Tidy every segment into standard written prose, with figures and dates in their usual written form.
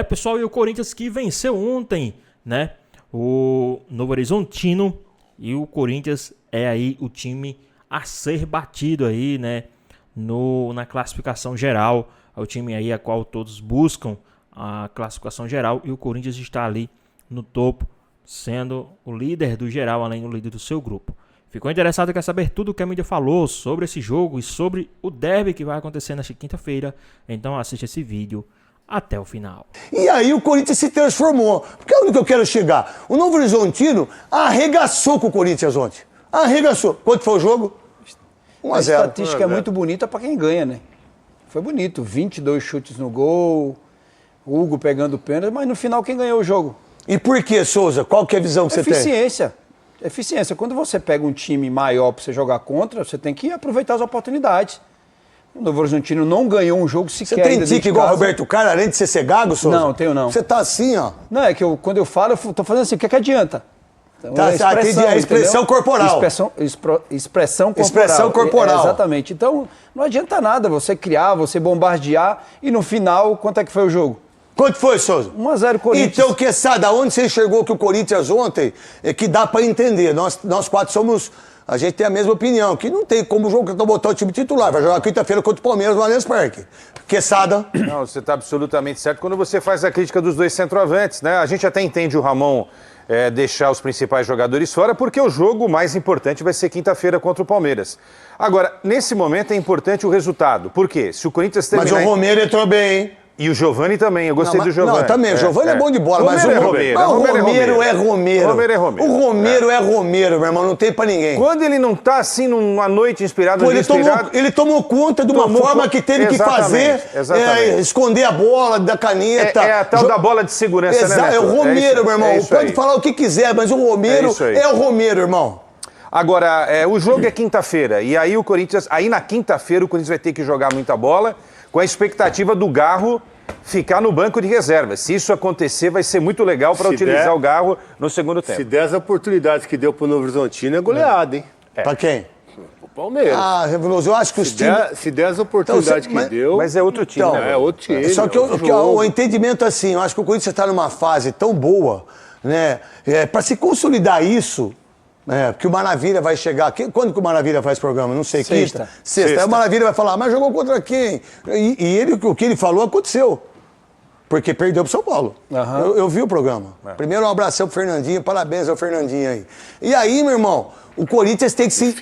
Pessoal, e o Corinthians que venceu ontem, né? O Novo Horizontino, e o Corinthians é aí o time a ser batido aí, né? Na classificação geral, é o time aí a qual todos buscam a classificação geral, e o Corinthians está ali no topo, sendo o líder do geral, além do líder do seu grupo. Ficou interessado e quer saber tudo o que a mídia falou sobre esse jogo e sobre o derby que vai acontecer nesta quinta-feira? Então assiste esse vídeo até o final. E aí o Corinthians se transformou. Porque é onde que eu quero chegar. O Novo Horizontino arregaçou com o Corinthians ontem. Arregaçou. Quanto foi o jogo? 1 a 0. A estatística é muito bonita para quem ganha, né? Foi bonito. 22 chutes no gol, Hugo pegando pênalti, mas no final quem ganhou o jogo? E por que, Souza? Qual que é a visão que você tem? Eficiência. Eficiência. Quando você pega um time maior para você jogar contra, você tem que aproveitar as oportunidades. O Novo Horizontino não ganhou um jogo sequer. Você tem tique igual o Roberto Carlos, além de ser cegago, Souza? Não, tenho não. Você tá assim, ó. Não, é que quando eu falo, eu tô fazendo assim, o que adianta? Então, Tá, a expressão corporal. Expressão corporal. Expressão corporal. Exatamente. Então, não adianta nada você criar, você bombardear, e no final, quanto é que foi o jogo? Quanto foi, Souza? 1 a 0 Corinthians. Então, Quesada, onde você enxergou que o Corinthians ontem, é que dá pra entender? Nós quatro somos... A gente tem a mesma opinião, que não tem como botar o time titular. Vai jogar quinta-feira contra o Palmeiras no Allianz Parque. Quesada. Não, você está absolutamente certo quando você faz a crítica dos dois centroavantes, né? A gente até entende o Ramon deixar os principais jogadores fora, porque o jogo mais importante vai ser quinta-feira contra o Palmeiras. Agora, nesse momento é importante o resultado. Por quê? Se o Corinthians terminar... Mas o Romero entrou bem, hein? E o Giovani também, eu gostei do Giovani. Não, também, o Giovani é bom de bola, mas Romero é Romero. O Romero é Romero. Romero é Romero. O Romero é Romero, meu irmão, não tem pra ninguém. Quando ele não tá assim numa noite inspirada, ele tomou conta de uma forma que teve que fazer, esconder a bola da caneta. É a tal da bola de segurança, né, Neto? É o Romero, meu irmão. Pode falar o que quiser, mas o Romero é o Romero, irmão. Agora, o jogo é quinta-feira, e aí o Corinthians, na quinta-feira o Corinthians vai ter que jogar muita bola, com a expectativa do Garro ficar no banco de reserva. Se isso acontecer, vai ser muito legal para utilizar o Garro no segundo tempo. Se der as oportunidades que deu pro Novo Horizontino, é goleada, hein? Pra quem? O Palmeiras. Ah, Reveloso, eu acho que os times... Se der as oportunidades que deu... Mas é outro time, né? É outro time. Só que o entendimento assim, eu acho que o Corinthians está numa fase tão boa, né? Para se consolidar isso... porque o Maravilha vai chegar aqui. Quando que o Maravilha faz programa? Não sei. Sexta. Sexta. Aí o Maravilha vai falar, mas jogou contra quem? E o que ele falou aconteceu. Porque perdeu pro São Paulo. Uhum. Eu vi o programa. Primeiro um abração pro Fernandinho, parabéns ao Fernandinho aí. E aí, meu irmão, o Corinthians tem que se...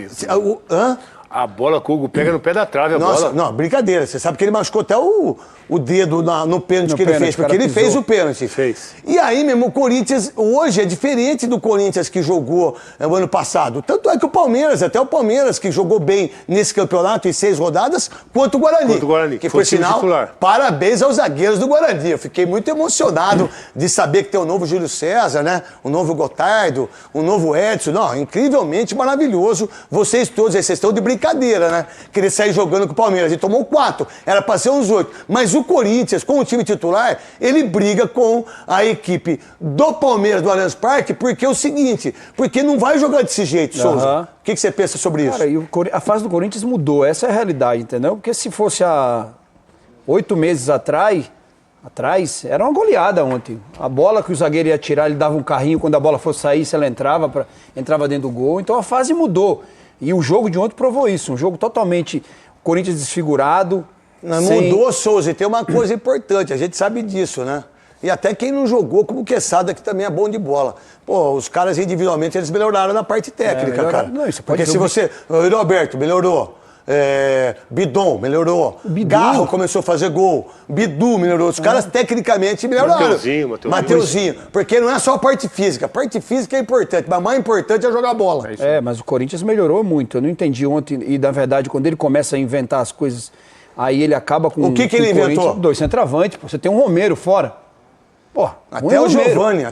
A bola que o Hugo pega no pé da trave, bola. Não, brincadeira. Você sabe que ele machucou até o dedo no pênalti que ele fez, porque ele fez o pênalti. Fez. E aí, mesmo, o Corinthians hoje é diferente do Corinthians que jogou o ano passado. Tanto é que o Palmeiras, até o Palmeiras, que jogou bem nesse campeonato em 6 rodadas, quanto o Guarani. Que foi sinal, titular. Parabéns aos zagueiros do Guarani. Eu fiquei muito emocionado de saber que tem o novo Júlio César, né? O novo Gotardo, o novo Edson. Não, incrivelmente maravilhoso. Vocês todos aí, vocês estão de brincadeira, né? Querer sair jogando com o Palmeiras. Ele tomou 4, era pra ser uns 8. Mas o Corinthians, com o time titular, ele briga com a equipe do Palmeiras, do Allianz Parque, porque é o seguinte, porque não vai jogar desse jeito, Souza. O que você pensa sobre isso? Cara, a fase do Corinthians mudou, essa é a realidade, entendeu? Porque se fosse há 8 meses atrás, era uma goleada ontem. A bola que o zagueiro ia tirar, ele dava um carrinho, quando a bola fosse sair, se ela entrava dentro do gol. Então a fase mudou. E o jogo de ontem provou isso, um jogo totalmente Corinthians desfigurado. Mudou, Souza, e tem uma coisa importante, a gente sabe disso, né? E até quem não jogou, como o Quesada, que também é bom de bola. Pô, os caras individualmente, eles melhoraram na parte técnica, cara. Não, isso porque se você... O Roberto melhorou. Bidon melhorou. Garro começou a fazer gol. Bidu melhorou. Os caras tecnicamente melhoraram. Mateuzinho. Porque não é só a parte física. A parte física é importante, mas mais importante é jogar bola. Mas o Corinthians melhorou muito. Eu não entendi ontem. E, na verdade, quando ele começa a inventar as coisas, aí ele acaba com... O que ele inventou? 2 centroavantes. Você tem um Romero fora. Pô, até o Giovani.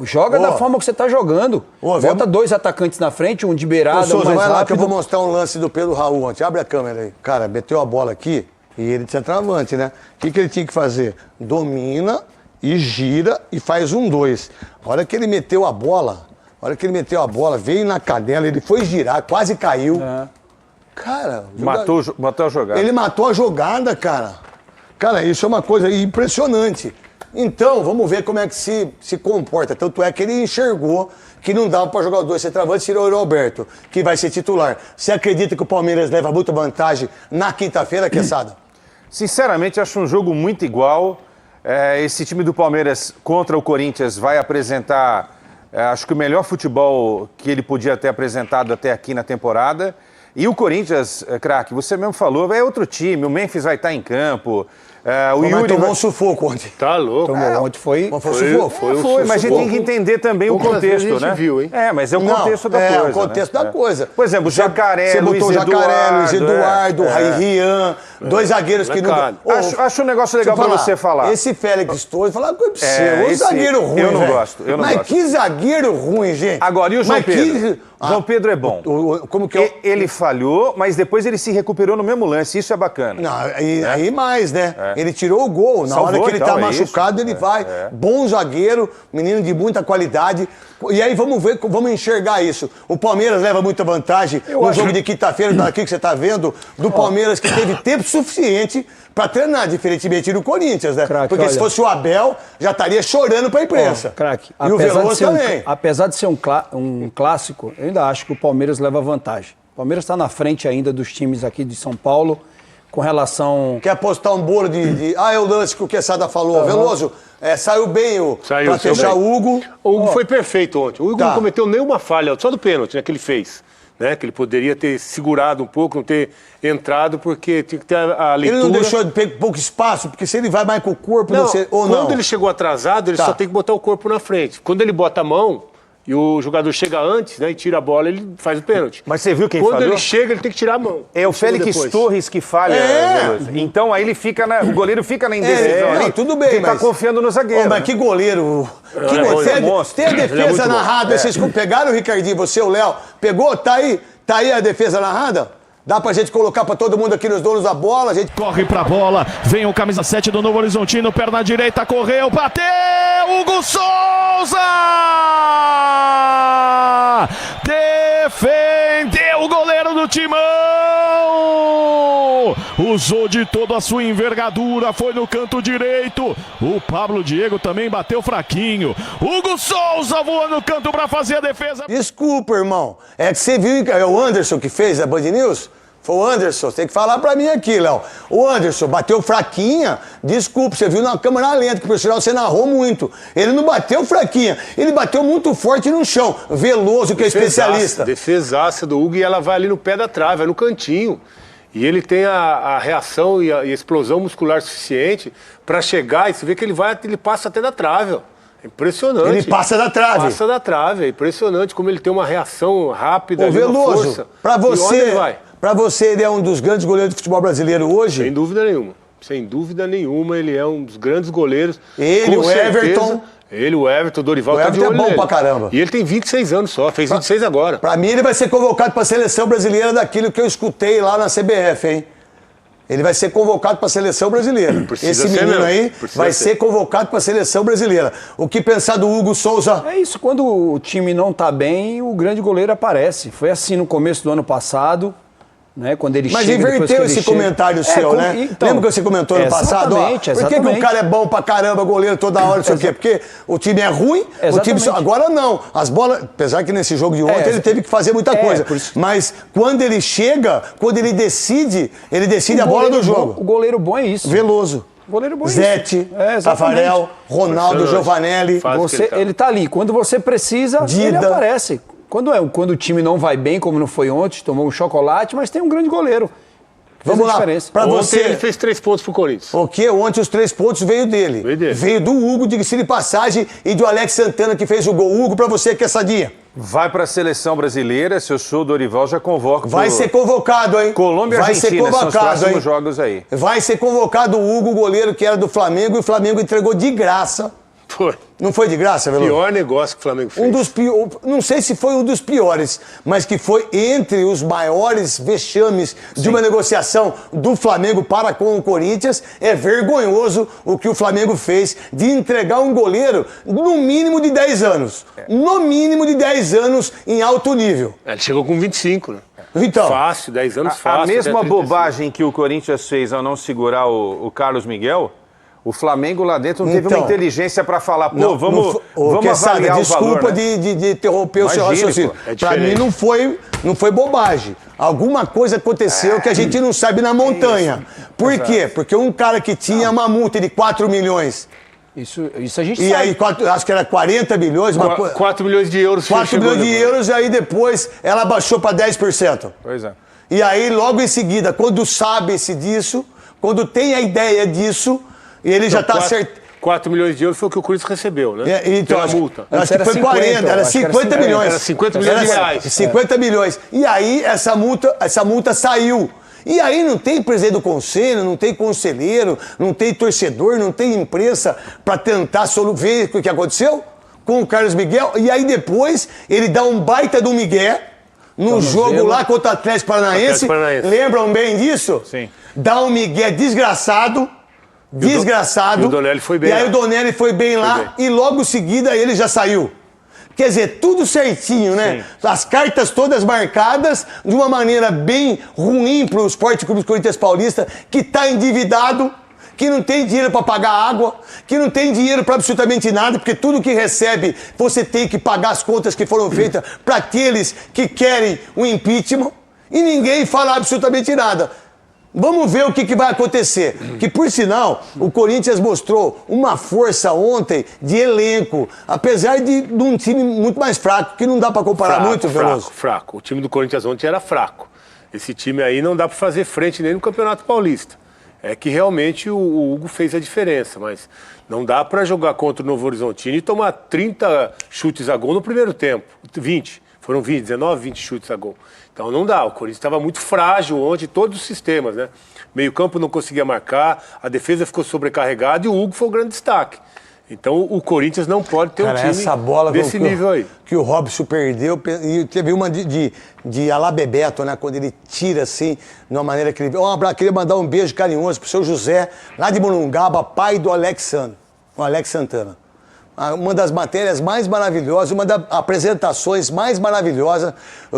Joga da forma que você tá jogando. Bota 2 atacantes na frente, um de beirada, um mais vai lá rápido. que eu vou mostrar um lance do Pedro Raul ontem. Abre a câmera aí. Cara, meteu a bola aqui e ele de centroavante, né? O que ele tinha que fazer? Domina e gira e faz 1-2. A hora que ele meteu a bola, veio na canela, ele foi girar, quase caiu. Cara... Matou a jogada. Ele matou a jogada, cara. Cara, isso é uma coisa impressionante. Então, vamos ver como é que se comporta. Tanto é que ele enxergou que não dava para jogar os 2 centroavantes, tirou o Roberto, que vai ser titular. Você acredita que o Palmeiras leva muita vantagem na quinta-feira, Quesada? Sinceramente, acho um jogo muito igual. Esse time do Palmeiras contra o Corinthians vai apresentar, acho que o melhor futebol que ele podia ter apresentado até aqui na temporada. E o Corinthians, craque, você mesmo falou, é outro time, o Memphis vai estar em campo. O Yuri tomou um sufoco ontem. Tá louco. Ontem foi sufoco. Foi, mas a gente tem que entender também o contexto, né? Viu, hein? Mas é o contexto da coisa. É o contexto da coisa. Por exemplo, o Jacaré, você Luiz botou o Jacaré, Luiz Eduardo, Rian, 2 zagueiros que não... Acho um negócio legal pra você falar. Esse Félix Torres, falar com você, zagueiro ruim, eu não véio. gosto, eu não mas gosto. Que zagueiro ruim, gente. Agora, e o João Pedro? João Pedro é bom. Como que é? Ele falhou, mas depois ele se recuperou no mesmo lance, isso é bacana. Não, aí mais, né? Ele tirou o gol. Na hora que ele tá machucado, ele vai. Bom zagueiro, menino de muita qualidade. E aí vamos ver, vamos enxergar isso. O Palmeiras leva muita vantagem no jogo de quinta-feira, daqui que você tá vendo, do Palmeiras, que teve tempo suficiente para treinar, diferentemente do Corinthians, né? Craque, porque se fosse o Abel, já estaria chorando pra imprensa. Craque, e o Veloso também. Apesar de ser um clássico, eu ainda acho que o Palmeiras leva vantagem. O Palmeiras está na frente ainda dos times aqui de São Paulo, com relação... Quer apostar um bolo é o lance que o Quesada falou. Veloso, saiu bem pra fechar o Hugo. O Hugo foi perfeito ontem. O Hugo não cometeu nenhuma falha, só do pênalti, né, que ele fez. Né, que ele poderia ter segurado um pouco, não ter entrado, porque tinha que ter a leitura. Ele não deixou de ter pouco espaço, porque se ele vai mais com o corpo, não, ou não. Quando ele chegou atrasado, ele só tem que botar o corpo na frente. Quando ele bota a mão e o jogador chega antes, né, e tira a bola, ele faz o pênalti. Mas você viu quem falhou? falhou? Quando ele chega, ele tem que tirar a mão. É o Félix Torres que falha. Então aí ele fica o goleiro fica na indecisão ali. Tudo bem, ele tá confiando no zagueiro. Mas que goleiro. Tem a defesa narrada. Vocês pegaram o Ricardinho, você, o Léo, pegou? Tá aí a defesa narrada? Dá pra gente colocar pra todo mundo aqui nos donos da bola. A gente corre pra bola, vem o camisa 7 do Novo Horizontino, perna direita, correu, bateu, Hugo Souza! Defendeu o goleiro do Timão! Usou de toda a sua envergadura, foi no canto direito. O Pablo Diego também bateu fraquinho. Hugo Souza voa no canto pra fazer a defesa. Desculpa, irmão. É que você viu, é o Anderson que fez a Band News? Foi o Anderson, você tem que falar pra mim aqui, Léo. O Anderson bateu fraquinha, desculpa, você viu na câmera lenta, que por sinal você narrou muito. Ele não bateu fraquinha, ele bateu muito forte no chão. Veloso, que é especialista. Defesaça do Hugo, e ela vai ali no pé da trave, vai no cantinho. E ele tem a reação e a explosão muscular suficiente pra chegar, e você vê que ele passa até da trave, ó. É impressionante. Ele passa da trave. Passa da trave, é impressionante como ele tem uma reação rápida. Ô, Veloso, força. Pra você, ele vai? Pra você, ele é um dos grandes goleiros do futebol brasileiro hoje? Sem dúvida nenhuma. Sem dúvida nenhuma, ele é um dos grandes goleiros. Ele, o Everton. Ele, o Everton, o Dorival. O Everton é bom pra caramba. E ele tem 26 anos só, fez 26 agora. Pra mim, ele vai ser convocado pra seleção brasileira daquilo que eu escutei lá na CBF, hein? Ele vai ser convocado para a seleção brasileira. Esse menino aí vai ser convocado para a seleção brasileira. O que pensar do Hugo Souza? É isso, quando o time não tá bem, o grande goleiro aparece. Foi assim no começo do ano passado, né? Quando ele Mas chega, inverteu esse comentário seu, né? Então, lembra que você comentou no passado? Exatamente. Por que o cara é bom pra caramba, goleiro toda hora, não sei o quê? Porque o time é ruim, o time... Agora não. As bolas... Apesar que nesse jogo de ontem ele teve que fazer muita coisa. Mas quando ele chega, quando ele decide a bola do jogo. O goleiro bom é isso. Veloso. O goleiro bom é Zete, Tafarel, Ronaldo, Giovanelli. Ele tá ali. Quando você precisa, ele aparece. Quando o time não vai bem, como não foi ontem, tomou um chocolate, mas tem um grande goleiro. Vamos lá, pra você... Ontem ele fez 3 pontos pro Corinthians. O quê? Ontem os 3 pontos veio dele. Veio do Hugo, diga-se de passagem, e do Alex Santana, que fez o gol. Hugo, pra você, Quessadinha. Vai pra seleção brasileira, se eu sou o Dorival, já convoco. Vai ser convocado, hein? Colômbia e Argentina, são os próximos jogos aí. Vai ser convocado o Hugo, goleiro que era do Flamengo, e o Flamengo entregou de graça. Foi. Não foi de graça, Veloso? Pior negócio que o Flamengo fez. Não sei se foi um dos piores, mas que foi entre os maiores vexames de uma negociação do Flamengo para com o Corinthians. É vergonhoso o que o Flamengo fez de entregar um goleiro no mínimo de 10 anos. No mínimo de 10 anos em alto nível. Ele chegou com 25, né? Então, fácil, 10 anos fácil. A mesma bobagem que o Corinthians fez ao não segurar o Carlos Miguel, o Flamengo lá dentro não teve uma inteligência para falar, pô, vamos avaliar o valor, desculpa de interromper o seu raciocínio. Para mim não foi bobagem. Alguma coisa aconteceu que a gente não sabe na montanha. Por quê? Porque um cara que tinha uma multa de 4 milhões... Isso a gente e sabe. Aí, acho que era 40 milhões. 4 milhões de euros. 4 milhões de euros, e aí depois ela baixou para 10%. Pois é. E aí, logo em seguida, quando sabe-se disso, quando tem a ideia disso, ele já está acertando. 4 milhões de euros foi o que o Corinthians recebeu, né? Então, a multa. Acho que foi 40, era 50 milhões. Era 50 milhões de reais. 50 milhões. E aí, essa multa saiu. E aí não tem presidente do conselho, não tem conselheiro, não tem torcedor, não tem imprensa para tentar ver o que aconteceu com o Carlos Miguel. E aí depois ele dá um baita do Miguel no jogo lá contra o Atlético Paranaense. Lembram bem disso? Sim. Dá um Miguel desgraçado. E o Donelli foi bem. E aí o Donelli foi bem lá e logo em seguida ele já saiu. Quer dizer, tudo certinho, né? Sim. As cartas todas marcadas de uma maneira bem ruim para o Esporte Clube Corinthians Paulista, que está endividado, que não tem dinheiro para pagar água, que não tem dinheiro para absolutamente nada, porque tudo que recebe você tem que pagar as contas que foram feitas para aqueles que querem o impeachment, e ninguém fala absolutamente nada. Vamos ver o que vai acontecer. Que, por sinal, o Corinthians mostrou uma força ontem de elenco, apesar de um time muito mais fraco, que não dá para comparar muito, Veloso. Fraco. O time do Corinthians ontem era fraco. Esse time aí não dá para fazer frente nem no Campeonato Paulista. É que realmente o Hugo fez a diferença, mas não dá para jogar contra o Novo Horizontino e tomar 30 chutes a gol no primeiro tempo. 20. Foram 20, 19, 20 chutes a gol. Então não dá, o Corinthians estava muito frágil ontem, todos os sistemas, né? Meio campo não conseguia marcar, a defesa ficou sobrecarregada e o Hugo foi o grande destaque. Então o Corinthians não pode ter um time essa bola desse nível aí. Que o Robson perdeu, e teve uma de Alá Bebeto, né? Quando ele tira assim, de uma maneira que ele... queria mandar um beijo carinhoso pro seu José, lá de Morungaba, pai do Alex Santana. Uma das matérias mais maravilhosas, uma das apresentações mais maravilhosas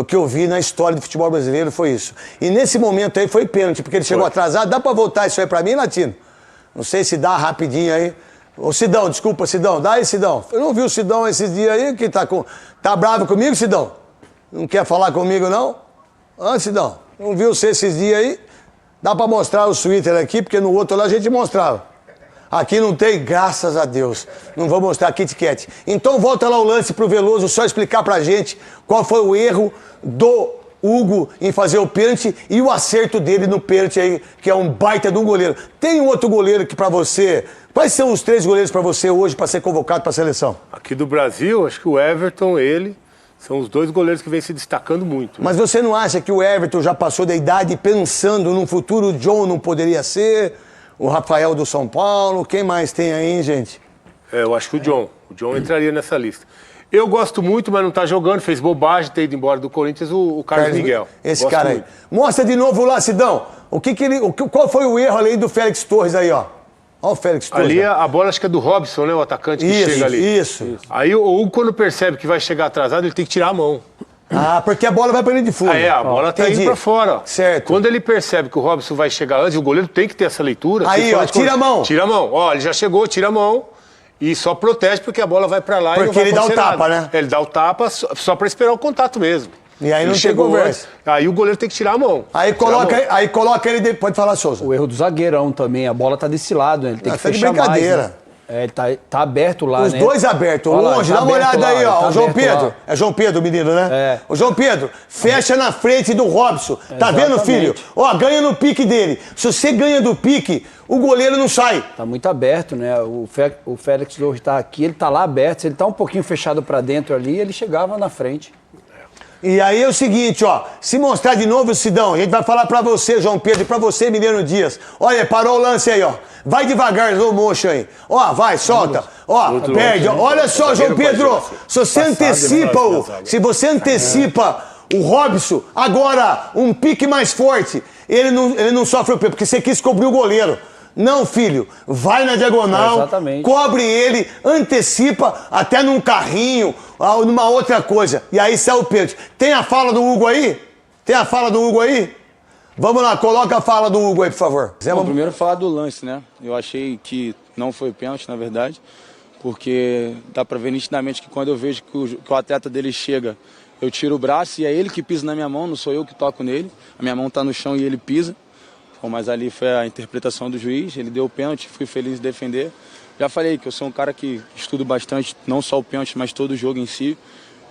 que eu vi na história do futebol brasileiro foi isso. E nesse momento aí foi pênalti, porque ele chegou atrasado. Dá pra voltar isso aí pra mim, Latino? Não sei se dá rapidinho aí. Ô Sidão, desculpa, Sidão. Dá aí, Sidão. Eu não vi o Sidão esses dias aí, que tá bravo comigo, Sidão? Não quer falar comigo, não? Sidão, não viu você esses dias aí? Dá pra mostrar o Twitter aqui, porque no outro lá a gente mostrava. Aqui não tem, graças a Deus. Não vou mostrar Kit Kat. Então volta lá o lance pro Veloso, só explicar pra gente qual foi o erro do Hugo em fazer o pênalti e o acerto dele no pênalti aí, que é um baita de um goleiro. Tem um outro goleiro que pra você... Quais são os 3 goleiros pra você hoje pra ser convocado pra seleção? Aqui do Brasil, acho que o Everton, ele... São os 2 goleiros que vêm se destacando muito. Mas você não acha que o Everton já passou da idade pensando num futuro John não poderia ser... O Rafael do São Paulo, quem mais tem aí, hein, gente? Eu acho que o John. O John entraria nessa lista. Eu gosto muito, mas não tá jogando, fez bobagem, ter ido embora do Corinthians, o Carlos Miguel. Esse gosto cara aí. Muito. Mostra de novo lá, Sidão. Qual foi o erro ali do Félix Torres aí, ó? Olha o Félix Torres. Ali a bola acho que é do Robson, né? O atacante que chega ali. Isso. Aí o Hugo, quando percebe que vai chegar atrasado, ele tem que tirar a mão. Porque a bola vai pra linha de fundo. A bola tá indo pra fora. Ó. Certo. Quando ele percebe que o Robson vai chegar antes, o goleiro tem que ter essa leitura. Aí, ó, tira a mão. Tira a mão. Ó, ele já chegou, tira a mão e só protege porque a bola vai pra lá e não vai ele dá o tapa, nada. né? Ele dá o tapa só pra esperar o contato mesmo. E aí não tem conversa. Aí o goleiro tem que tirar a mão. Aí coloca ele... Pode falar, Souza. O erro do zagueirão também. A bola tá desse lado, né? Ele tem que fechar brincadeira. Mais, né? Ele tá aberto lá, Os né? Os dois abertos, longe. Dá uma olhada aí, ó. O João Pedro. Lá. É João Pedro, o menino, né? É. O João Pedro, fecha na frente do Robson. Tá vendo, filho? Ó, ganha no pique dele. Se você ganha do pique, o goleiro não sai. Tá muito aberto, né? O Félix Torres tá aqui, ele tá lá aberto. Se ele tá um pouquinho fechado pra dentro ali, ele chegava na frente. E aí é o seguinte, ó, se mostrar de novo o Sidão, a gente vai falar pra você, João Pedro, e pra você, Mileno Dias. Olha, parou o lance aí, ó. Vai devagar, slow motion aí. Ó, vai, solta. Ó, perde. Olha só, João Pedro, se você antecipa o Robson, agora um pique mais forte, ele não sofre o pé, porque você quis cobrir o goleiro. Não, filho, vai na diagonal, cobre ele, antecipa até num carrinho, numa outra coisa. E aí sai o pênalti. Tem a fala do Hugo aí? Tem a fala do Hugo aí? Vamos lá, coloca a fala do Hugo aí, por favor. Bom, primeiro falar do lance, né? Eu achei que não foi pênalti, na verdade, porque dá pra ver nitidamente que quando eu vejo que o atleta dele chega, eu tiro o braço e é ele que pisa na minha mão, não sou eu que toco nele. A minha mão tá no chão e ele pisa. Bom, mas ali foi a interpretação do juiz, ele deu o pênalti, fui feliz em defender. Já falei que eu sou um cara que estudo bastante, não só o pênalti, mas todo o jogo em si.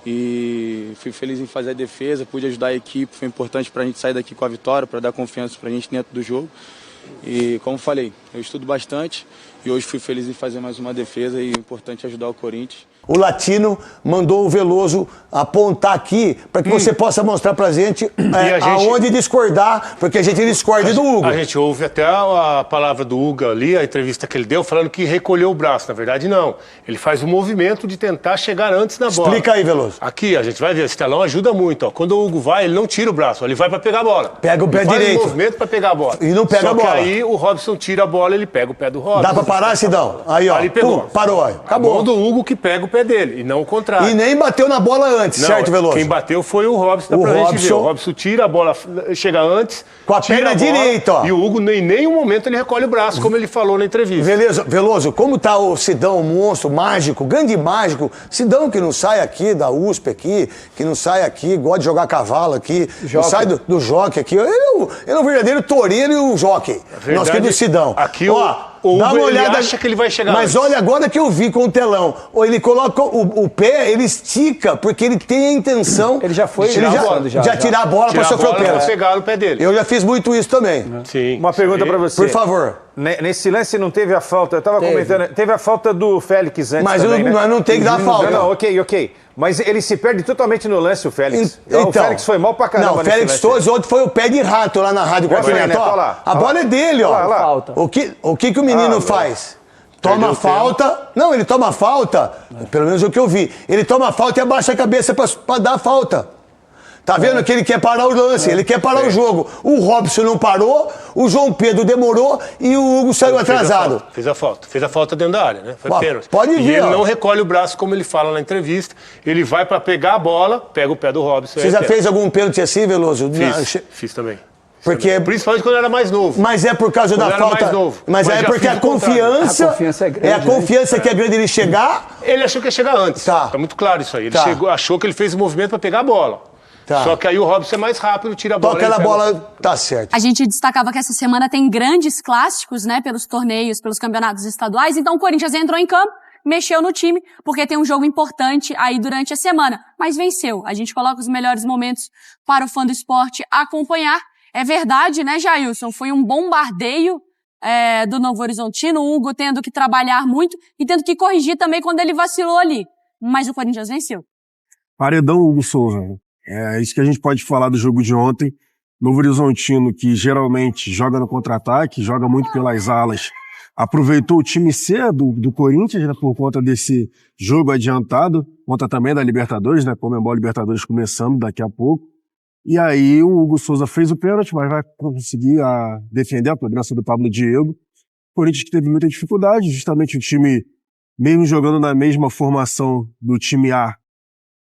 E fui feliz em fazer a defesa, pude ajudar a equipe, foi importante para a gente sair daqui com a vitória, para dar confiança para a gente dentro do jogo. E como falei, eu estudo bastante e hoje fui feliz em fazer mais uma defesa e é importante ajudar o Corinthians. O Latino mandou o Veloso apontar aqui para que você possa mostrar pra gente, aonde discordar, porque a gente discorda do Hugo. A gente ouve até a palavra do Hugo ali, a entrevista que ele deu, falando que recolheu o braço. Na verdade, não. Ele faz o movimento de tentar chegar antes da bola. Explica aí, Veloso. Aqui, a gente vai ver, esse telão ajuda muito. Ó. Quando o Hugo vai, ele não tira o braço, ele vai para pegar a bola. Pega o pé direito. Faz o movimento para pegar a bola. E não pega a bola. Só que aí o Robson tira a bola, ele pega o pé do Robson. Dá pra parar, Sidão? Aí, ó. Ali pegou. Parou, aí. Acabou. A mão do Hugo que pega o pé dele, e não o contrário. E nem bateu na bola antes, Não, certo, Veloso? Quem bateu foi o Robson, dá pra gente ver. O Robson tira a bola, chega antes. Com a perna direita, ó. E o Hugo, em nenhum momento, ele recolhe o braço, como ele falou na entrevista. Veloso, como tá o Sidão, o monstro, mágico, grande mágico. Sidão que não sai aqui da USP aqui, que não sai aqui, gosta de jogar cavalo aqui, não sai do jockey aqui. Ele é um verdadeiro toureiro e o jockey. Nosso querido Sidão. Aqui, ó, o dá uma Hugo, ele olhada, acha que ele vai chegar mas antes. olha agora que eu vi com o telão. Ou ele coloca o pé, ele estica, porque ele tem a intenção. Ele já foi já tirar a bola para sofrer o pênalti. Pegar o pé dele. Eu já fiz muito isso também. Sim. Uma pergunta para você. Por favor. Nesse lance não teve a falta, eu tava comentando, teve a falta do Félix antes mas também, né? não tem que dar falta. Não, ok. Mas ele se perde totalmente no lance, o Félix. Então, o Félix foi mal pra caramba. Não, o Félix todos, outro foi o pé de rato lá na Rádio Continental. A bola é dele, ó. Falta. O que o menino faz? Toma falta. Não, ele toma falta. Pelo menos o que eu vi. Ele toma falta e abaixa a cabeça pra dar falta. Tá vendo que ele quer parar o lance, ele quer parar o jogo. O Robson não parou, o João Pedro demorou e o Hugo saiu atrasado. Fez a falta dentro da área, né? Foi pênalti. Pode ver, E ele ó. não recolhe o braço, como ele fala na entrevista. Ele vai pra pegar a bola, pega o pé do Robson. Você já fez algum pênalti assim, Veloso? Fiz também. Porque... Principalmente quando eu era mais novo. Mas é por causa da falta. Mais novo. Mas é porque a confiança. A confiança é grande. É a confiança que é grande ele chegar. Ele achou que ia chegar antes. Tá Muito claro isso aí. Ele achou que ele fez o movimento pra pegar a bola. Tá. Só que aí o Robson é mais rápido, tira a bola. Toca na bola, tá certo. A gente destacava que essa semana tem grandes clássicos, né, pelos torneios, pelos campeonatos estaduais. Então o Corinthians entrou em campo, mexeu no time, porque tem um jogo importante aí durante a semana. Mas venceu. A gente coloca os melhores momentos para o fã do esporte acompanhar. É verdade, né, Jailson? Foi um bombardeio do Novo Horizontino, o Hugo tendo que trabalhar muito e tendo que corrigir também quando ele vacilou ali. Mas o Corinthians venceu. Paredão Hugo Souza. É isso que a gente pode falar do jogo de ontem. Novo Horizontino, que geralmente joga no contra-ataque, joga muito pelas alas, aproveitou o time C do Corinthians, né, por conta desse jogo adiantado, conta também da Libertadores, né, Comembol Libertadores começando daqui a pouco. E aí o Hugo Souza fez o pênalti, mas vai conseguir defender a cobrança do Pablo Diego. O Corinthians que teve muita dificuldade, justamente o time, mesmo jogando na mesma formação do time A,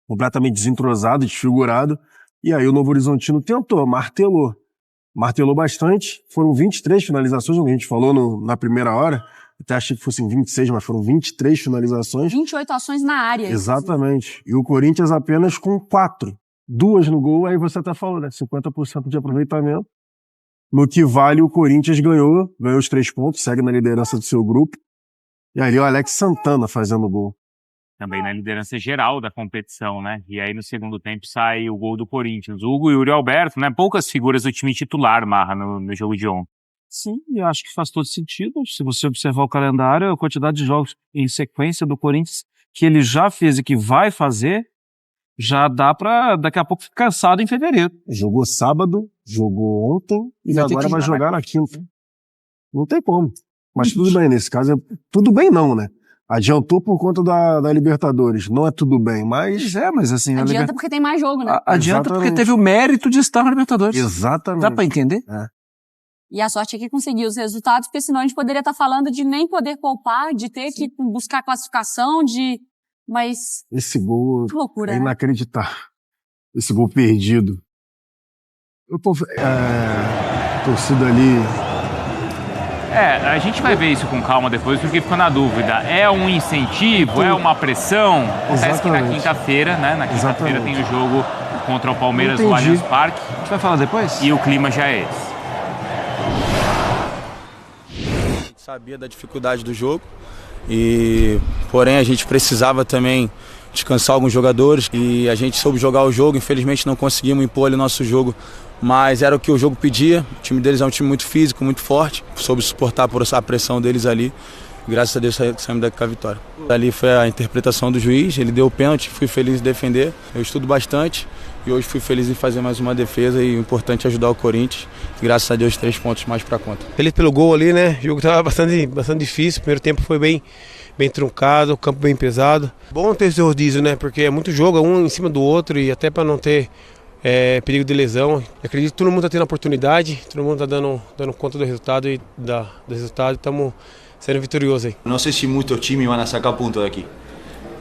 completamente desentrosado, desfigurado, e aí o Novo Horizontino tentou, martelou bastante, foram 23 finalizações, como a gente falou na primeira hora, até achei que fossem 26, mas foram 23 finalizações. 28 ações na área. Exatamente, e o Corinthians apenas com 4, 2 no gol, aí você até falou, né, 50% de aproveitamento, no que vale o Corinthians ganhou os 3 pontos, segue na liderança do seu grupo, e ali o Alex Santana fazendo o gol. Também na liderança geral da competição, né? E aí no segundo tempo sai o gol do Corinthians. O Hugo e o Yuri Alberto, né? Poucas figuras do time titular, Marra, no jogo de ontem. Sim, eu acho que faz todo sentido. Se você observar o calendário, a quantidade de jogos em sequência do Corinthians que ele já fez e que vai fazer, já dá pra daqui a pouco ficar cansado em fevereiro. Jogou sábado, jogou ontem e agora vai jogar na quinta. Não tem como. Mas tudo bem, nesse caso, tudo bem não, né? Adiantou por conta da Libertadores. Não é tudo bem, mas... mas assim... Adianta porque tem mais jogo, né? Adianta porque teve o mérito de estar na Libertadores. Exatamente. Dá pra entender? E a sorte é que conseguiu os resultados, porque senão a gente poderia estar falando de nem poder poupar, de ter que buscar classificação, Mas... Esse gol que loucura, é inacreditável. Esse gol perdido. Torcida ali... A gente vai ver isso com calma depois, porque ficou na dúvida. É um incentivo? É uma pressão? Acontece que na quinta-feira, né? Na quinta-feira tem o jogo contra o Palmeiras no Allianz Parque. A gente vai falar depois? E o clima já é esse. A gente sabia da dificuldade do jogo, porém a gente precisava também descansar alguns jogadores e a gente soube jogar o jogo. Infelizmente não conseguimos impor ali o nosso jogo, mas era o que o jogo pedia. O time deles é um time muito físico, muito forte, soube suportar por essa pressão deles ali. Graças a Deus saímos daqui com a vitória. Ali foi a interpretação do juiz, ele deu o pênalti, fui feliz em defender. Eu estudo bastante e hoje fui feliz em fazer mais uma defesa e o importante é ajudar o Corinthians. Graças a Deus 3 pontos mais para conta. Feliz pelo gol ali, né? O jogo estava bastante difícil, o primeiro tempo foi bem truncado, o campo bem pesado. Bom ter esse rodízio, né? Porque é muito jogo, um em cima do outro e até para não ter perigo de lesão. Eu acredito que todo mundo está tendo oportunidade, todo mundo está dando conta do resultado e do resultado. Estamos sendo vitoriosos aí. Não sei se muitos times vão sacar pontos daqui.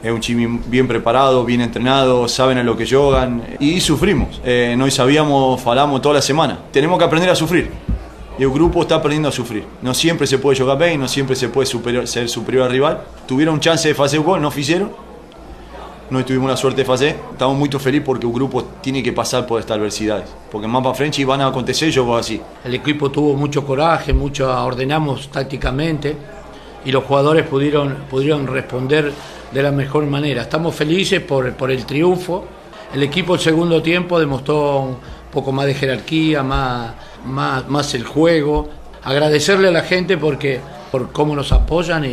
É um time bem preparado, bem treinado, sabem a lo que jogam e sofrimos. Nós falamos toda a semana. Temos que aprender a sofrer. E o grupo está aprendendo a sofrer. Não sempre se pode jogar bem, não sempre se pode ser superior ao rival. Tiveram chance de fazer o gol, não fizeram. Nós tivemos a sorte de fazer. Estamos muito felizes porque o grupo tem que passar por estas adversidades. Porque más para frente van a acontecer jogos así. El equipo tuvo mucho coraje, ordenamos tácticamente y los jugadores pudieron responder de la mejor manera. Estamos felices por el triunfo. El equipo el segundo tiempo demostró un poco más de jerarquía, más el juego. Agradecerle a la gente por cómo nos apoyan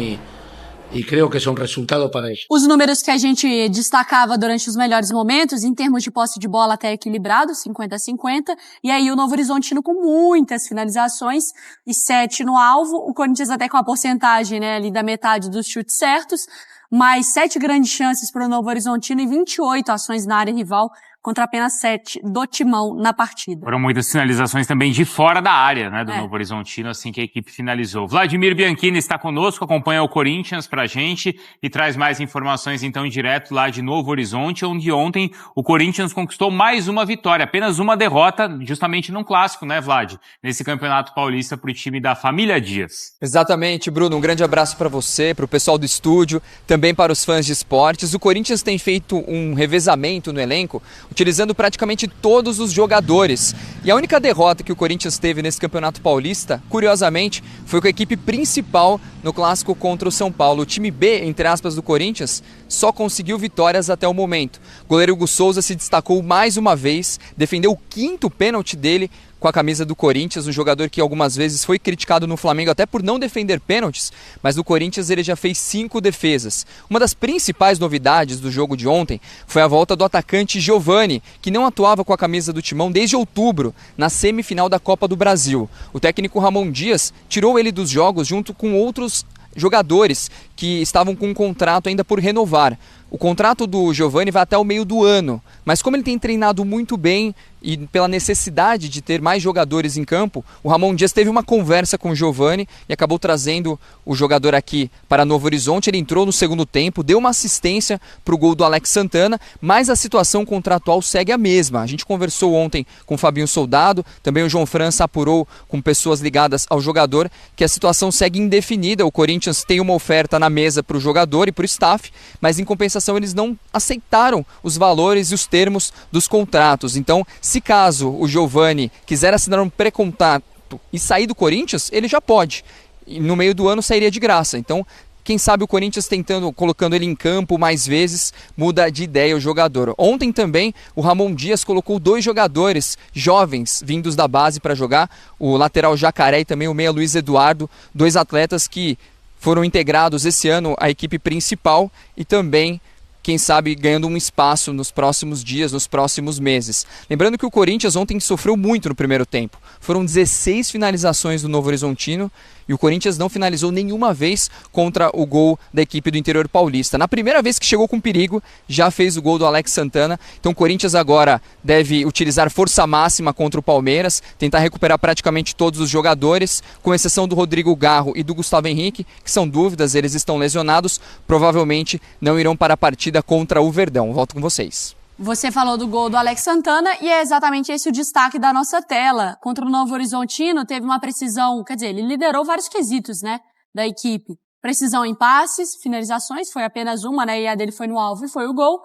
e creio que são resultados para eles. Os números que a gente destacava durante os melhores momentos, em termos de posse de bola até equilibrado, 50-50, e aí o Novo Horizontino com muitas finalizações e 7 no alvo, o Corinthians até com a porcentagem, né, ali da metade dos chutes certos, mais 7 grandes chances para o Novo Horizontino e 28 ações na área rival, contra apenas 7 do Timão na partida. Foram muitas finalizações também de fora da área, né, do Novo Horizontino, assim que a equipe finalizou. Vladimir Bianchini está conosco, acompanha o Corinthians pra gente e traz mais informações então direto lá de Novo Horizonte, onde ontem o Corinthians conquistou mais uma vitória, apenas uma derrota, justamente num clássico, né, Vlad? Nesse Campeonato Paulista pro time da família Dias. Exatamente, Bruno, um grande abraço para você, pro pessoal do estúdio, também para os fãs de esportes. O Corinthians tem feito um revezamento no elenco, utilizando praticamente todos os jogadores. E a única derrota que o Corinthians teve nesse Campeonato Paulista, curiosamente, foi com a equipe principal no clássico contra o São Paulo. O time B, entre aspas, do Corinthians, só conseguiu vitórias até o momento. O goleiro Hugo Souza se destacou mais uma vez, defendeu o 5º pênalti dele com a camisa do Corinthians, um jogador que algumas vezes foi criticado no Flamengo até por não defender pênaltis, mas no Corinthians ele já fez 5 defesas. Uma das principais novidades do jogo de ontem foi a volta do atacante Giovani, que não atuava com a camisa do Timão desde outubro, na semifinal da Copa do Brasil. O técnico Ramon Dias tirou ele dos jogos junto com outros jogadores que estavam com um contrato ainda por renovar. O contrato do Giovani vai até o meio do ano, mas como ele tem treinado muito bem e pela necessidade de ter mais jogadores em campo, o Ramon Dias teve uma conversa com o Giovani e acabou trazendo o jogador aqui para Novo Horizonte. Ele entrou no segundo tempo, deu uma assistência para o gol do Alex Santana, mas a situação contratual segue a mesma. A gente conversou ontem com o Fabinho Soldado, também o João França apurou com pessoas ligadas ao jogador que a situação segue indefinida. O Corinthians tem uma oferta na mesa para o jogador e para o staff, mas em compensação eles não aceitaram os valores e os termos dos contratos. Então, se caso o Giovani quiser assinar um pré-contrato e sair do Corinthians, ele já pode. E no meio do ano sairia de graça. Então, quem sabe o Corinthians colocando ele em campo mais vezes, muda de ideia o jogador. Ontem também o Ramon Dias colocou 2 jogadores jovens vindos da base para jogar, o lateral Jacaré e também o meia Luiz Eduardo, 2 atletas que foram integrados esse ano à equipe principal e também, quem sabe, ganhando um espaço nos próximos dias, nos próximos meses. Lembrando que o Corinthians ontem sofreu muito no primeiro tempo. Foram 16 finalizações do Novo Horizontino e o Corinthians não finalizou nenhuma vez contra o gol da equipe do interior paulista. Na primeira vez que chegou com perigo, já fez o gol do Alex Santana. Então o Corinthians agora deve utilizar força máxima contra o Palmeiras, tentar recuperar praticamente todos os jogadores, com exceção do Rodrigo Garro e do Gustavo Henrique, que são dúvidas, eles estão lesionados, provavelmente não irão para a partida contra o Verdão. Volto com vocês. Você falou do gol do Alex Santana e é exatamente esse o destaque da nossa tela. Contra o Novo Horizontino, teve uma precisão, quer dizer, ele liderou vários quesitos, né, da equipe. Precisão em passes, finalizações, foi apenas uma, né, e a dele foi no alvo e foi o gol.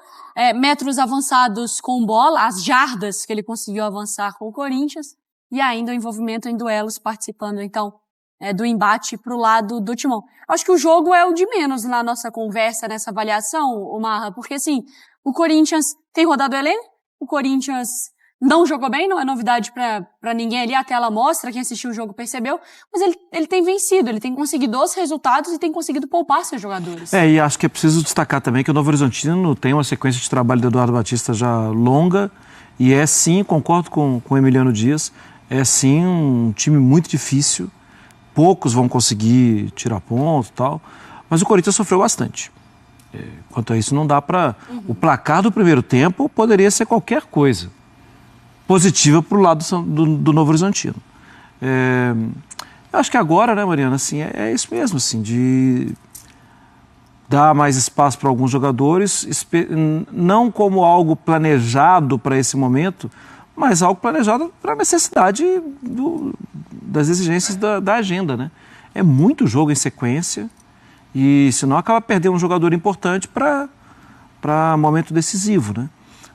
Metros avançados com bola, as jardas que ele conseguiu avançar com o Corinthians e ainda o envolvimento em duelos, participando, então, do embate pro lado do Timão. Acho que o jogo é o de menos na nossa conversa, nessa avaliação, Marra, porque, assim, o Corinthians tem rodado o elenco, o Corinthians não jogou bem, não é novidade pra ninguém ali, a tela mostra, quem assistiu o jogo percebeu, mas ele tem vencido, ele tem conseguido os resultados e tem conseguido poupar seus jogadores. E acho que é preciso destacar também que o Novo Horizontino tem uma sequência de trabalho do Eduardo Batista já longa e é sim, concordo com o Emiliano Dias, é sim um time muito difícil, poucos vão conseguir tirar ponto e tal, mas o Corinthians sofreu bastante. Quanto a isso, não dá para... O placar do primeiro tempo poderia ser qualquer coisa positiva para o lado do Novo Horizontino. Eu acho que agora, né, Mariana, assim, é isso mesmo, assim, de dar mais espaço para alguns jogadores, não como algo planejado para esse momento, mas algo planejado para a necessidade das exigências da agenda, né? É muito jogo em sequência e senão acaba perdendo um jogador importante para momento decisivo, né?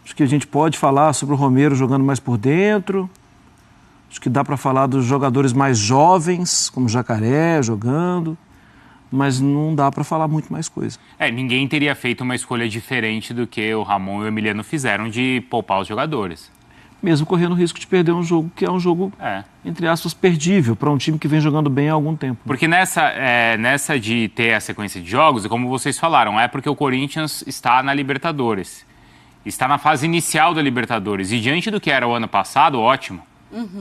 Acho que a gente pode falar sobre o Romero jogando mais por dentro, acho que dá para falar dos jogadores mais jovens, como o Jacaré jogando, mas não dá para falar muito mais coisa. Ninguém teria feito uma escolha diferente do que o Ramon e o Emiliano fizeram de poupar os jogadores. Mesmo correndo o risco de perder um jogo que é um jogo, entre aspas, perdível para um time que vem jogando bem há algum tempo. Porque nessa de ter a sequência de jogos, e como vocês falaram, é porque o Corinthians está na Libertadores. Está na fase inicial da Libertadores. E diante do que era o ano passado, ótimo.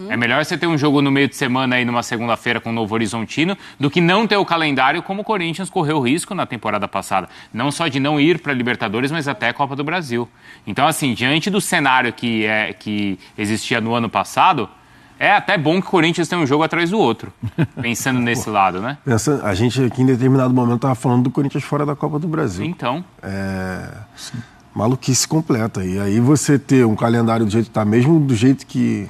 É melhor você ter um jogo no meio de semana aí numa segunda-feira com o Novo Horizontino do que não ter o calendário como o Corinthians correu risco na temporada passada. Não só de não ir para a Libertadores, mas até a Copa do Brasil. Então, assim, diante do cenário que existia no ano passado, é até bom que o Corinthians tenha um jogo atrás do outro, pensando nesse lado, né? A gente aqui em determinado momento estava falando do Corinthians fora da Copa do Brasil. Então. Maluquice completa. E aí você ter um calendário do jeito que está, mesmo do jeito que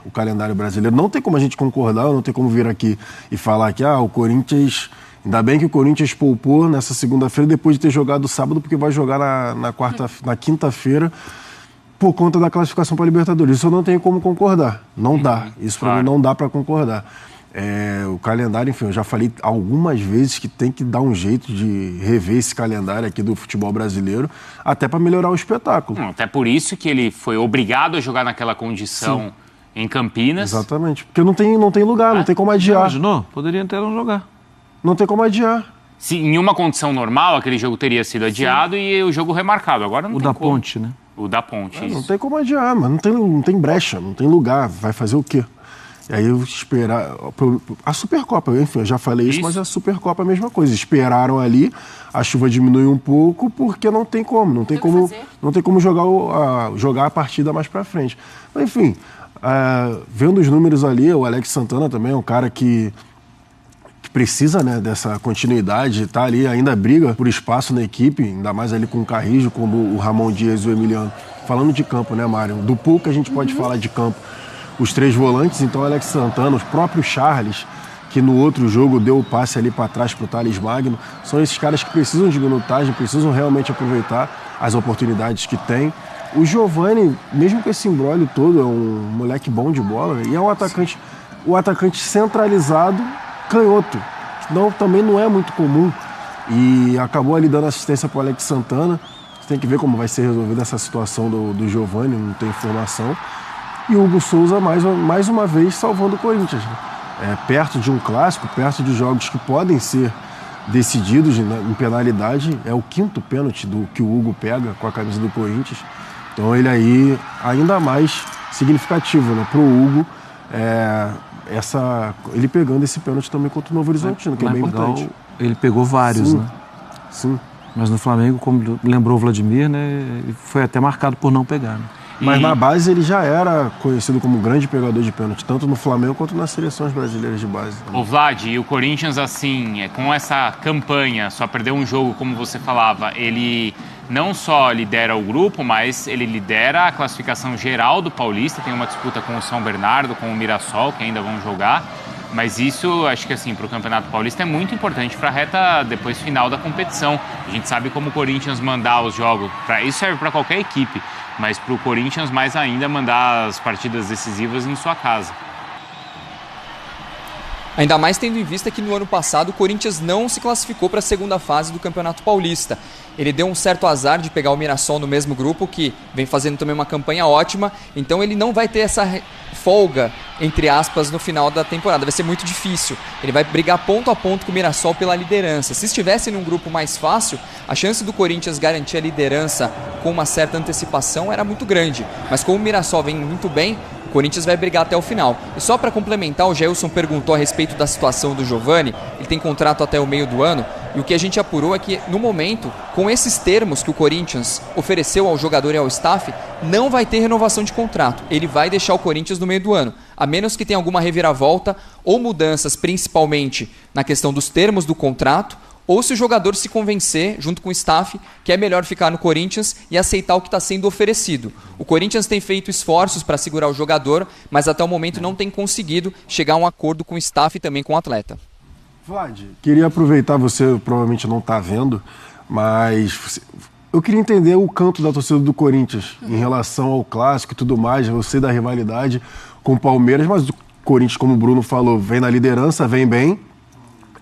o calendário brasileiro, não tem como a gente concordar, não tem como vir aqui e falar que o Corinthians... Ainda bem que o Corinthians poupou nessa segunda-feira depois de ter jogado sábado, porque vai jogar na quinta-feira por conta da classificação para a Libertadores. Isso eu não tenho como concordar. Não dá. Isso para mim não dá para concordar. O calendário, enfim, eu já falei algumas vezes que tem que dar um jeito de rever esse calendário aqui do futebol brasileiro, até para melhorar o espetáculo. Até por isso que ele foi obrigado a jogar naquela condição em Campinas. Exatamente. Porque não tem lugar, não tem como adiar. Imaginou? Poderia até não jogar. Não tem como adiar. Se em uma condição normal, aquele jogo teria sido adiado e o jogo remarcado. Agora não tem como. Ponte, né? O da Ponte, isso. Não tem como adiar, mas não tem brecha, não tem lugar. Vai fazer o quê? E aí eu esperar... A Supercopa, enfim, eu já falei isso, mas a Supercopa é a mesma coisa. Esperaram ali, a chuva diminui um pouco, porque não tem como. Não tem como jogar a partida mais pra frente. Mas, enfim, vendo os números ali, o Alex Santana também é um cara que precisa, né, dessa continuidade, tá ali, ainda briga por espaço na equipe, ainda mais ali com o Carrijo, com o Ramon Dias e o Emiliano. Falando de campo, né, Mário? Do pouco que a gente pode falar de campo. Os três volantes, então o Alex Santana, o próprio Charles, que no outro jogo deu o passe ali para trás pro Thales Magno, são esses caras que precisam de minutagem, precisam realmente aproveitar as oportunidades que tem. O Giovani, mesmo com esse imbróglio todo, é um moleque bom de bola, né? E é um atacante centralizado, canhoto, que também não é muito comum, e acabou ali dando assistência para o Alex Santana. Você tem que ver como vai ser resolvida essa situação do Giovani, não tem informação. E o Hugo Souza, mais uma vez, salvando o Corinthians, né? Perto de um clássico, perto de jogos que podem ser decididos em penalidade, é o 5º pênalti que o Hugo pega com a camisa do Corinthians. Então ele aí, ainda mais significativo, né, para o Hugo, ele pegando esse pênalti também contra o Novo Horizontino, que é bem importante. Ele pegou vários, né? Sim. Mas no Flamengo, como lembrou o Vladimir, né, ele foi até marcado por não pegar, né? Mas na base ele já era conhecido como grande pegador de pênalti, tanto no Flamengo quanto nas seleções brasileiras de base. O Vlad, e o Corinthians, assim, com essa campanha, só perdeu um jogo, como você falava, ele não só lidera o grupo, mas ele lidera a classificação geral do Paulista, tem uma disputa com o São Bernardo, com o Mirassol, que ainda vão jogar, mas isso, acho que assim, para o Campeonato Paulista é muito importante para a reta depois final da competição. A gente sabe como o Corinthians mandar os jogos, isso serve para qualquer equipe, mas para o Corinthians mais ainda mandar as partidas decisivas em sua casa. Ainda mais tendo em vista que no ano passado o Corinthians não se classificou para a segunda fase do Campeonato Paulista. Ele deu um certo azar de pegar o Mirassol no mesmo grupo, que vem fazendo também uma campanha ótima, então ele não vai ter essa folga, entre aspas, no final da temporada. Vai ser muito difícil. Ele vai brigar ponto a ponto com o Mirassol pela liderança. Se estivesse num grupo mais fácil, a chance do Corinthians garantir a liderança com uma certa antecipação era muito grande. Mas como o Mirassol vem muito bem, o Corinthians vai brigar até o final. E só para complementar, o Gelson perguntou a respeito da situação do Giovani. Ele tem contrato até o meio do ano. E o que a gente apurou é que, no momento, com esses termos que o Corinthians ofereceu ao jogador e ao staff, não vai ter renovação de contrato. Ele vai deixar o Corinthians no meio do ano, a menos que tenha alguma reviravolta ou mudanças, principalmente na questão dos termos do contrato, ou se o jogador se convencer, junto com o staff, que é melhor ficar no Corinthians e aceitar o que está sendo oferecido. O Corinthians tem feito esforços para segurar o jogador, mas até o momento não tem conseguido chegar a um acordo com o staff e também com o atleta. Vlad, queria aproveitar, você provavelmente não está vendo, mas eu queria entender o canto da torcida do Corinthians em relação ao clássico e tudo mais. Eu sei da rivalidade com o Palmeiras, mas o Corinthians, como o Bruno falou, vem na liderança, vem bem.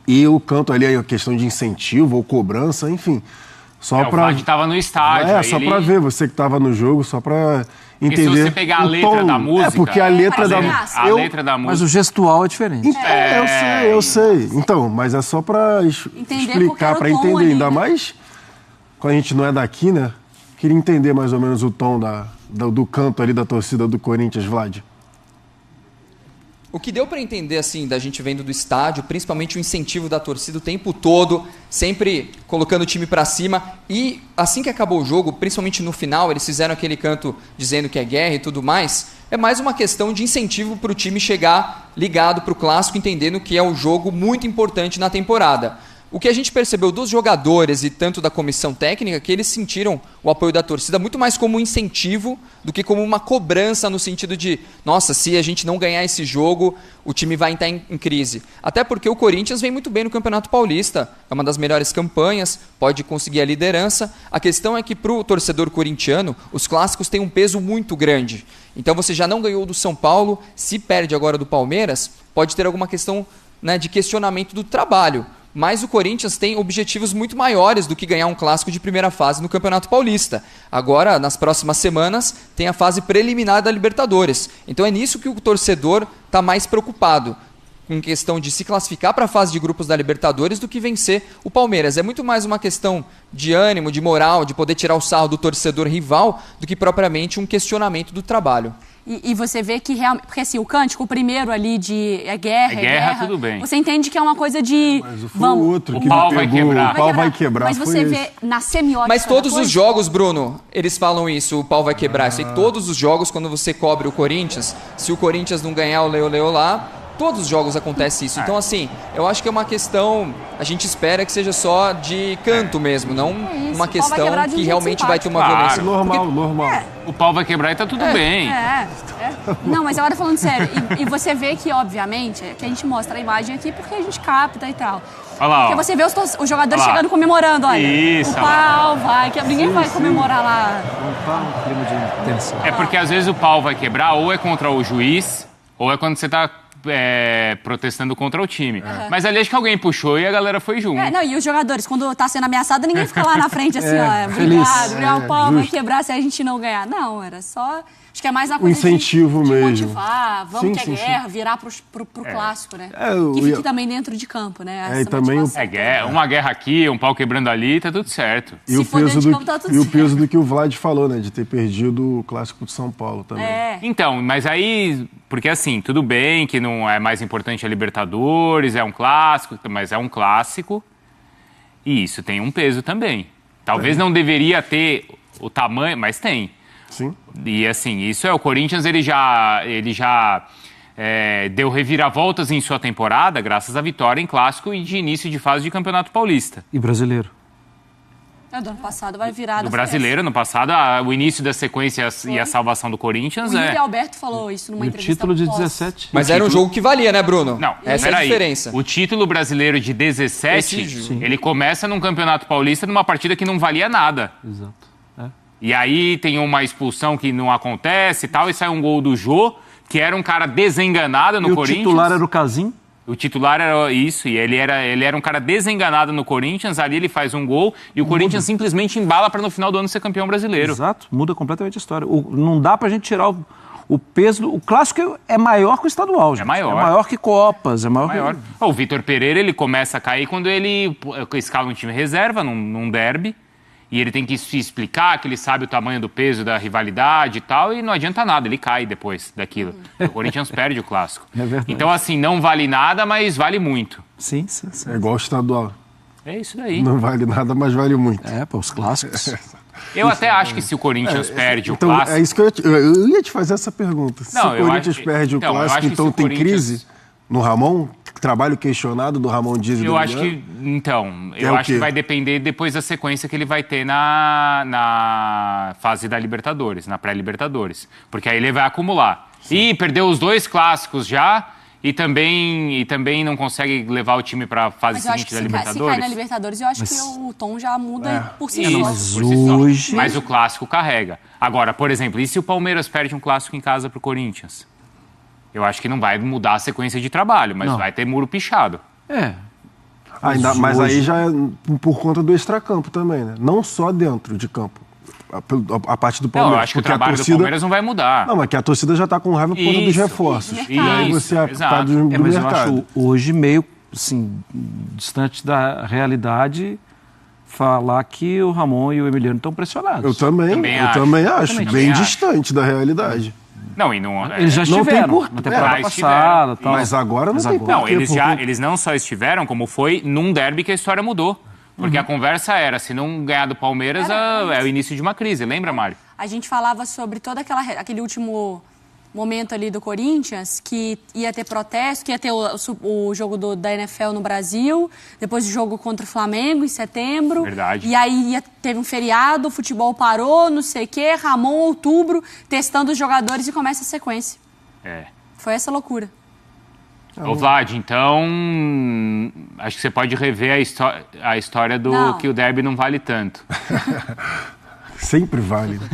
E o canto ali é a questão de incentivo ou cobrança, enfim. Só o Vlad estava no estádio. Só para ver, você que estava no jogo, só para entender. Porque se você pegar a letra da música... porque a letra da música... Mas o gestual é diferente. Eu sei. Então, mas é só para explicar, para entender. Ali, ainda mais quando a gente não é daqui, né? Queria entender mais ou menos o tom do canto ali da torcida do Corinthians, Vlad. O que deu para entender, assim, da gente vendo do estádio, principalmente o incentivo da torcida o tempo todo, sempre colocando o time para cima. E assim que acabou o jogo, principalmente no final, eles fizeram aquele canto dizendo que é guerra e tudo mais. É mais uma questão de incentivo para o time chegar ligado para o clássico, entendendo que é um jogo muito importante na temporada. O que a gente percebeu dos jogadores e tanto da comissão técnica, que eles sentiram o apoio da torcida muito mais como um incentivo do que como uma cobrança no sentido de, nossa, se a gente não ganhar esse jogo, o time vai entrar em crise. Até porque o Corinthians vem muito bem no Campeonato Paulista, é uma das melhores campanhas, pode conseguir a liderança. A questão é que para o torcedor corintiano, os clássicos têm um peso muito grande. Então você já não ganhou do São Paulo, se perde agora do Palmeiras, pode ter alguma questão, né, de questionamento do trabalho. Mas o Corinthians tem objetivos muito maiores do que ganhar um clássico de primeira fase no Campeonato Paulista. Agora, nas próximas semanas, tem a fase preliminar da Libertadores. Então é nisso que o torcedor está mais preocupado, com questão de se classificar para a fase de grupos da Libertadores do que vencer o Palmeiras. É muito mais uma questão de ânimo, de moral, de poder tirar o sarro do torcedor rival, do que propriamente um questionamento do trabalho. E você vê que realmente... Porque assim, o cântico, o primeiro ali de guerra, tudo bem. Você entende que é uma coisa de... Mas foi o outro que o pau vai quebrar. O pau vai quebrar. Mas você vê na semiótica... Mas todos os jogos, Bruno, eles falam isso, o pau vai quebrar. Eu sei que todos os jogos, quando você cobre o Corinthians, se o Corinthians não ganhar o Leo lá, todos os jogos acontece isso. Então, assim, eu acho que é uma questão... A gente espera que seja só de canto mesmo, não uma questão que realmente vai ter uma violência. Normal. O pau vai quebrar e tá tudo bem. Não, mas agora falando sério, e você vê que, obviamente, que a gente mostra a imagem aqui porque a gente capta e tal. Olha lá, porque você vê os jogadores chegando comemorando, olha. Isso, o pau vai, que ninguém vai comemorar lá. Clima de tensão. É porque às vezes o pau vai quebrar ou é contra o juiz, ou é quando você tá protestando contra o time. Mas ali acho que alguém puxou e a galera foi junto. Não, e os jogadores, quando tá sendo ameaçado, ninguém fica lá na frente assim, obrigado, o pau vai quebrar se a gente não ganhar. Não, era só... Acho que é mais uma coisa incentivo de mesmo. Motivar, vamos que é guerra, virar pro clássico, né? Que fique também dentro de campo, né? E também uma guerra aqui, um pau quebrando ali, tá tudo certo. E o peso do que o Vlad falou, né? De ter perdido o clássico de São Paulo também. Então, mas aí... Porque assim, tudo bem que não é mais importante a Libertadores, é um clássico, mas é um clássico. E isso tem um peso também. Talvez não deveria ter o tamanho, mas tem. Sim. E assim, isso o Corinthians, ele já deu reviravoltas em sua temporada, graças à vitória em clássico e de início de fase de Campeonato Paulista. E brasileiro. Do ano passado vai virar. Do brasileiro, no passado, o início da sequência e a salvação do Corinthians o Yuri Alberto falou isso numa entrevista. O título de 17. Mas era um jogo que valia, né, Bruno? Não, essa é a diferença. O título brasileiro de 17, ele começa num Campeonato Paulista numa partida que não valia nada. Exato. E aí tem uma expulsão que não acontece e tal, e sai um gol do Jô, que era um cara desenganado no Corinthians. O titular era o Casim? O titular era isso, e ele era um cara desenganado no Corinthians, ali ele faz um gol, e o Corinthians simplesmente embala para no final do ano ser campeão brasileiro. Exato, muda completamente a história. Não dá pra gente tirar o peso. O clássico é maior que o estadual, gente. É maior. É maior que Copas, é maior. Que... O Vitor Pereira, ele começa a cair quando ele escala um time reserva, num derby, e ele tem que se explicar que ele sabe o tamanho do peso da rivalidade e tal, e não adianta nada, ele cai depois daquilo. O Corinthians perde o clássico. É verdade. Então, assim, não vale nada, mas vale muito. Sim. É igual o estadual. É isso daí. Não vale nada, mas vale muito. Os clássicos. Eu até acho que se o Corinthians perde então, o clássico... É isso que eu ia te fazer essa pergunta. Se o Corinthians perde o eu clássico, acho que então tem Corinthians... crise no Ramon? Trabalho questionado do Ramon Dias e do acho que eu acho que vai depender depois da sequência que ele vai ter na fase da Libertadores, na pré-Libertadores. Porque aí ele vai acumular. E perdeu os 2 clássicos já e também não consegue levar o time para a fase seguinte da Libertadores. Se cai na Libertadores, eu acho que o tom já muda por si só. Mas o clássico carrega. Agora, por exemplo, e se o Palmeiras perde um clássico em casa para o Corinthians? Eu acho que não vai mudar a sequência de trabalho, mas vai ter muro pichado. Mas aí já é por conta do extracampo também, né? Não só dentro de campo. A parte do Palmeiras. Não, eu acho que o trabalho do Palmeiras não vai mudar. Não, mas que a torcida já está com raiva por conta dos reforços. Isso, e aí você é culpado do mas mercado. eu acho hoje meio, assim, distante da realidade falar que o Ramon e o Emiliano estão pressionados. Eu também acho. Bem distante da realidade. Não, e não... Eles já estiveram na temporada passada. Tal. Mas agora não tem porquê. Não, eles não só estiveram, como foi num derby que a história mudou. Porque a conversa era, se não ganhar do Palmeiras, é o início de uma crise. Lembra, Mário? A gente falava sobre todo aquele último momento ali do Corinthians, que ia ter protesto, que ia ter o jogo da NFL no Brasil, depois o jogo contra o Flamengo em setembro. Verdade. E aí teve um feriado, o futebol parou, não sei o quê, Ramon, outubro, testando os jogadores e começa a sequência. Foi essa loucura. Ô Vlad, então acho que você pode rever a história do que o derby não vale tanto. Sempre vale, né?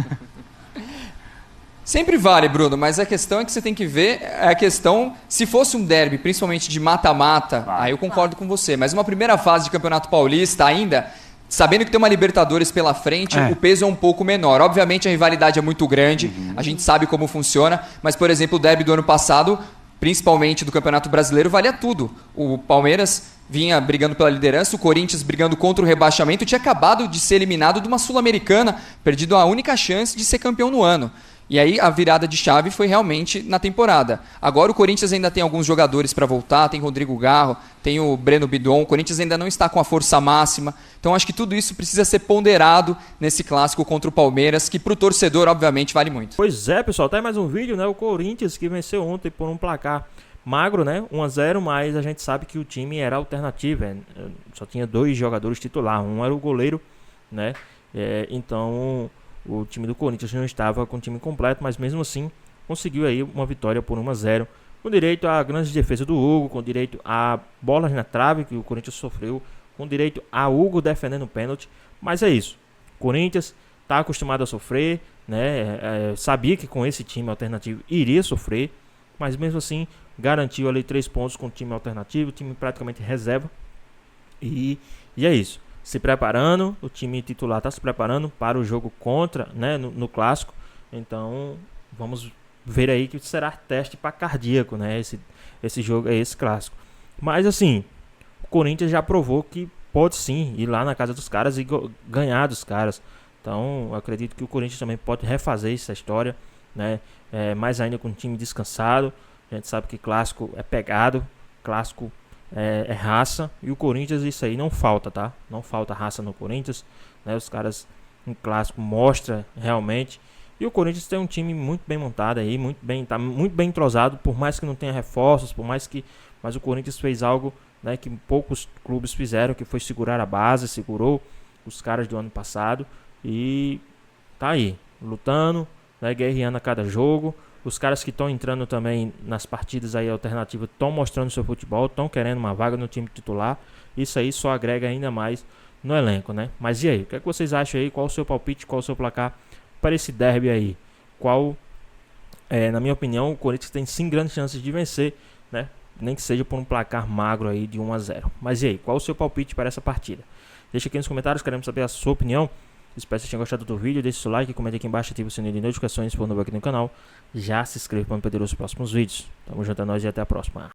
Sempre vale, Bruno, mas a questão é que você tem que ver a questão, se fosse um derby, principalmente de mata-mata, aí eu concordo com você, mas uma primeira fase de Campeonato Paulista ainda, sabendo que tem uma Libertadores pela frente, o peso é um pouco menor. Obviamente a rivalidade é muito grande, a gente sabe como funciona, mas, por exemplo, o derby do ano passado, principalmente do Campeonato Brasileiro, valia tudo. O Palmeiras vinha brigando pela liderança, o Corinthians brigando contra o rebaixamento, tinha acabado de ser eliminado de uma Sul-Americana, perdido a única chance de ser campeão no ano. E aí a virada de chave foi realmente na temporada. Agora o Corinthians ainda tem alguns jogadores para voltar, tem Rodrigo Garro, tem o Breno Bidon, o Corinthians ainda não está com a força máxima. Então acho que tudo isso precisa ser ponderado nesse clássico contra o Palmeiras, que para o torcedor obviamente vale muito. Pois é, pessoal, tá aí mais um vídeo, né? O Corinthians que venceu ontem por um placar magro, né? 1-0, mas a gente sabe que o time era alternativo, só tinha 2 jogadores titulares, um era o goleiro, né? Então o time do Corinthians não estava com o time completo, mas mesmo assim conseguiu aí uma vitória por 1-0, com direito a grandes defesas do Hugo, com direito a bolas na trave que o Corinthians sofreu, com direito a Hugo defendendo o pênalti. Mas é isso, o Corinthians está acostumado a sofrer, né? Sabia que com esse time alternativo iria sofrer, mas mesmo assim garantiu ali 3 pontos com o time alternativo, o time praticamente reserva. E é isso. Se preparando, o time titular está se preparando para o jogo contra, né, no clássico. Então vamos ver aí que será teste para cardíaco, né, esse jogo, esse clássico. Mas assim, o Corinthians já provou que pode sim ir lá na casa dos caras e ganhar dos caras. Então acredito que o Corinthians também pode refazer essa história, né, mais ainda com o time descansado. A gente sabe que clássico é pegado, clássico é raça, e o Corinthians isso aí não falta, tá? Não falta raça no Corinthians, né? Os caras em clássico mostra realmente. E o Corinthians tem um time muito bem montado aí, tá muito bem entrosado, por mais que não tenha reforços, mas o Corinthians fez algo, né, que poucos clubes fizeram, que foi segurar a base, segurou os caras do ano passado e tá aí, lutando, né, guerreando a cada jogo. Os caras que estão entrando também nas partidas aí alternativas estão mostrando seu futebol, estão querendo uma vaga no time titular. Isso aí só agrega ainda mais no elenco, né? Mas e aí, o que é que vocês acham aí? Qual o seu palpite, qual o seu placar para esse derby aí? Na minha opinião, o Corinthians tem sim grandes chances de vencer, né? Nem que seja por um placar magro aí de 1-0. Mas e aí, qual o seu palpite para essa partida? Deixa aqui nos comentários, queremos saber a sua opinião. Espero que vocês tenham gostado do vídeo, deixe seu like, comente aqui embaixo, ative o sininho de notificações se for novo aqui no canal. Já se inscreva para não perder os próximos vídeos. Tamo junto a nós e até a próxima.